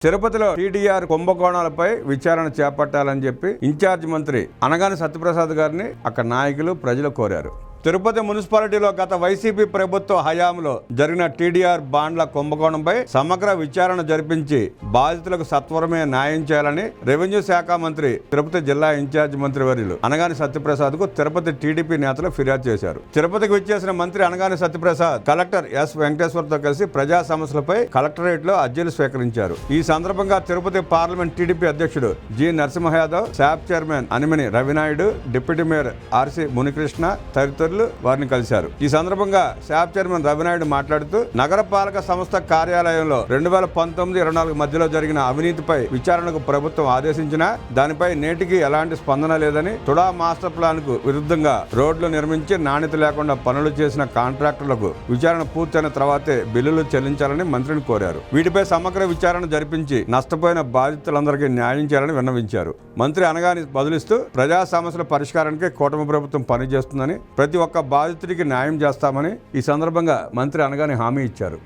తిరుపతిలో టీడీఆర్ కుంభకోణాలపై విచారణ చేపట్టాలని చెప్పి ఇన్ఛార్జ్ మంత్రి అనగాని సత్యప్రసాద్ గారిని అక్కడ నాయకులు ప్రజలు కోరారు. తిరుపతి మున్సిపాలిటీలో గత వైసీపీ ప్రభుత్వ హయాంలో జరిగిన టీడీఆర్ బాండ్ల కుంభకోణంపై సమగ్ర విచారణ జరిపించి బాధితులకు సత్వరమే న్యాయం చేయాలని రెవెన్యూ శాఖ మంత్రి తిరుపతి జిల్లా ఇన్ఛార్జ్ మంత్రి వర్యులు అనగాని సత్యప్రసాద్ కు తిరుపతి టీడీపీ నేతలు ఫిర్యాదు చేశారు. తిరుపతికి విచ్చేసిన మంత్రి అనగాని సత్యప్రసాద్ కలెక్టర్ ఎస్ వెంకటేశ్వర్తో కలిసి ప్రజా సమస్యలపై కలెక్టరేట్ లో అర్జీలు స్వీకరించారు. ఈ సందర్భంగా తిరుపతి పార్లమెంట్ టీడీపీ అధ్యక్షుడు G Narasimha Yadav, SAAP chairman Animini Ravinaidu, deputy mayor RC Munikrishna తదితరులు వారిని కలిశారు. ఈ సందర్భంగా శాప్ చైర్మన్ రవినాయుడు మాట్లాడుతూ నగరపాలక సంస్థ కార్యాలయంలో 2019-24 మధ్యలో జరిగిన అవినీతిపై విచారణకు ప్రభుత్వం ఆదేశించినా దానిపై నేటికి ఎలాంటి స్పందన లేదని, తుడా మాస్టర్ ప్లాన్ కు విరుద్ధంగా రోడ్లు నిర్మించి నాణ్యత లేకుండా పనులు చేసిన కాంట్రాక్టర్లకు విచారణ పూర్తయిన తర్వాతే బిల్లులు చెల్లించాలని మంత్రిని కోరారు. వీటిపై సమగ్ర విచారణ జరిపించి నష్టపోయిన బాధితులందరికీ న్యాయం చేయాలని విన్నవించారు. మంత్రి అనగాని బదులిస్తూ ప్రజా సమస్యల పరిష్కారానికి కూటమి ప్రభుత్వం పనిచేస్తుందని, ప్రతి ఒక్క బాధితుడికి న్యాయం చేస్తామని ఈ సందర్భంగా మంత్రి అనగాని హామీ ఇచ్చారు.